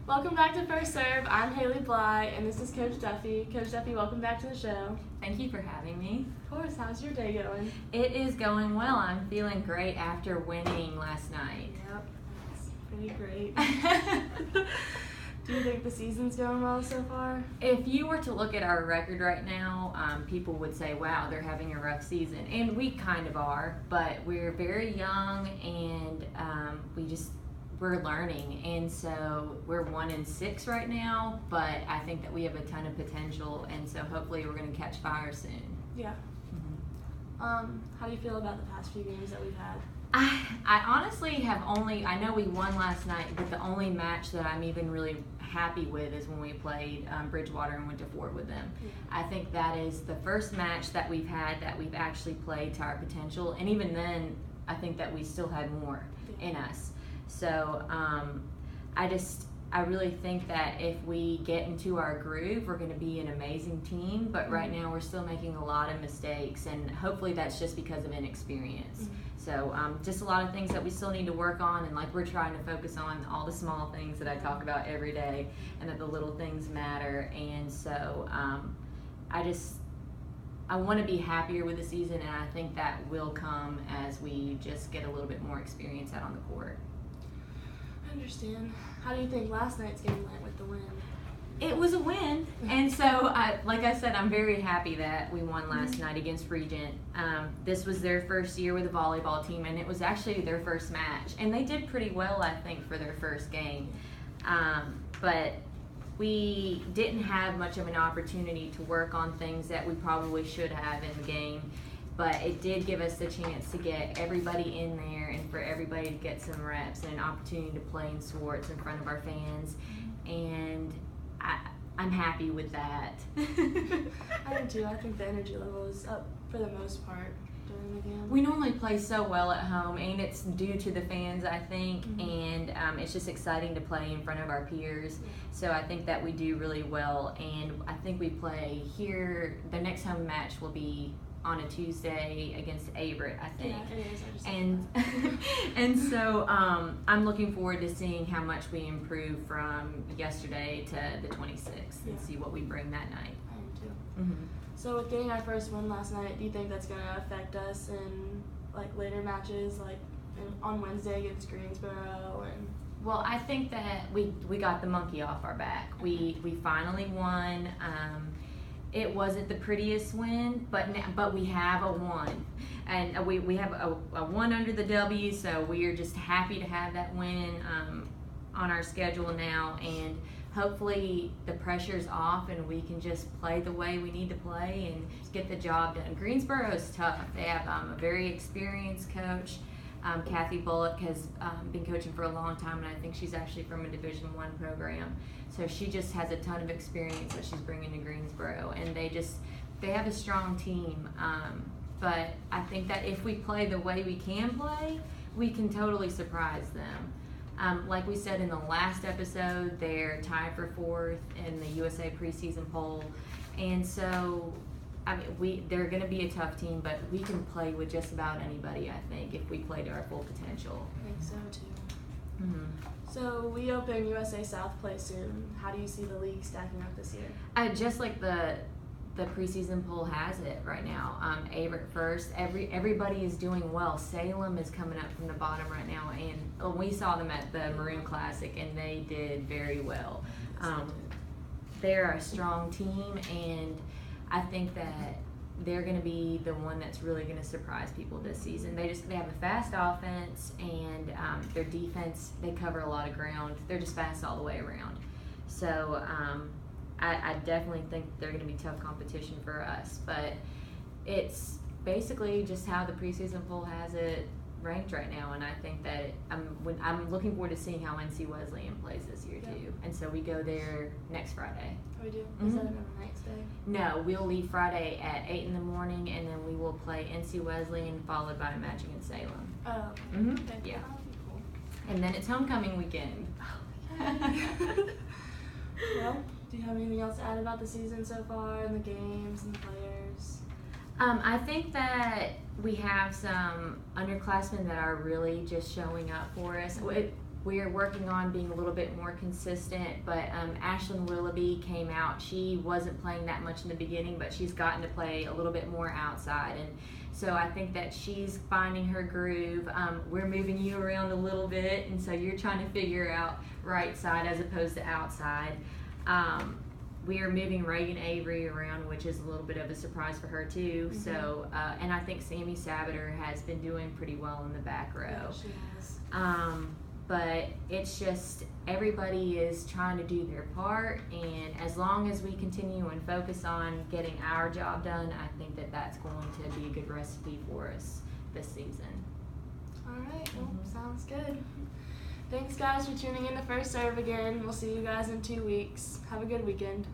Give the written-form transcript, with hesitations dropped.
Welcome back to First Serve. I'm Halee Bly, and this is Coach Duffy. Coach Duffy, welcome back to the show. Thank you for having me. Of course, how's your day going? It is going well. I'm feeling great after winning last night. Yep, that's pretty great. Do you think the season's going well so far? If you were to look at our record right now, people would say, wow, they're having a rough season. And we kind of are, but we're very young and we're learning. And so we're 1-6 right now, but I think that we have a ton of potential. And so hopefully we're going to catch fire soon. Yeah. How do you feel about the past few games that we've had? I honestly I know we won last night, but the only match that I'm even really happy with is when we played Bridgewater and went to Ford with them. Yeah. I think that is the first match that we've had that we've actually played to our potential, and even then, I think that we still had more in us. So I really think that if we get into our groove, we're going to be an amazing team, but right now we're still making a lot of mistakes, and hopefully that's just because of inexperience. So just a lot of things that we still need to work on, and like we're trying to focus on all the small things that I talk about every day, and that the little things matter. And so I want to be happier with the season, and I think that will come as we just get a little bit more experience out on the court. I understand. How do you think last night's game went with the win? It was a win, and so like I said, I'm very happy that we won last night against Regent. This was their first year with a volleyball team, and it was actually their first match, and they did pretty well, I think, for their first game. But we didn't have much of an opportunity to work on things that we probably should have in the game, but it did give us the chance to get everybody in there and for everybody to get some reps and an opportunity to play in Swartz in front of our fans, and I'm happy with that. I am too. I think the energy level is up for the most part during the game. We normally play so well at home, and it's due to the fans, I think, and it's just exciting to play in front of our peers. So I think that we do really well, and I think we play here. The next home match will be on a Tuesday against Averett, I think. Yeah, it is. I just And and so I'm looking forward to seeing how much we improve from yesterday to the 26th and see what we bring that night. I am too. So with getting our first win last night, do you think that's going to affect us in like later matches, like on Wednesday against Greensboro? And Well, I think that we got the monkey off our back. We finally won. It wasn't the prettiest win, but we have a one, and we have a one under the W. So we are just happy to have that win on our schedule now, and hopefully the pressure's off and we can just play the way we need to play and get the job done. Greensboro is tough. They have a very experienced coach. Kathy Bullock has been coaching for a long time, and I think she's actually from a Division I program. So she just has a ton of experience that she's bringing to Greensboro, and they have a strong team. But I think that if we play the way we can play, we can totally surprise them. Like we said in the last episode, they're tied for 4th in the USA preseason poll, and so they're going to be a tough team, but we can play with just about anybody, I think, if we play to our full potential. I think so too. So we open USA South play soon. How do you see the league stacking up this year? Just like the preseason poll has it right now. Averett first. Everybody is doing well. Salem is coming up from the bottom right now, and we saw them at the Maroon Classic, and they did very well. They're a strong team, and I think that they're going to be the one that's really going to surprise people this season. They have a fast offense, and their defense, they cover a lot of ground. They're just fast all the way around. So I definitely think they're going to be tough competition for us. But it's basically just how the preseason poll has it ranked right now, and I think that I'm looking forward to seeing how NC Wesleyan plays this year too. And so we go there next Friday. Oh, we do? Is that another next day? No, we'll leave Friday at 8 in the morning, and then we will play NC Wesleyan followed by a match against Salem. Oh, okay. Yeah. That would be cool. And then it's homecoming weekend. Well, do you have anything else to add about the season so far, and the games and the players? I think that we have some underclassmen that are really just showing up for us. we're working on being a little bit more consistent, but Ashlyn Willoughby came out. She wasn't playing that much in the beginning, but she's gotten to play a little bit more outside, and so I think that she's finding her groove. We're moving you around a little bit, and so you're trying to figure out right side as opposed to outside. We are moving Reagan Avery around, which is a little bit of a surprise for her too. So, and I think Sammy Sabater has been doing pretty well in the back row. Yeah, she has. But it's just everybody is trying to do their part, and as long as we continue and focus on getting our job done, I think that that's going to be a good recipe for us this season. All right, well, sounds good. Thanks, guys, for tuning in to First Serve again. We'll see you guys in 2 weeks. Have a good weekend.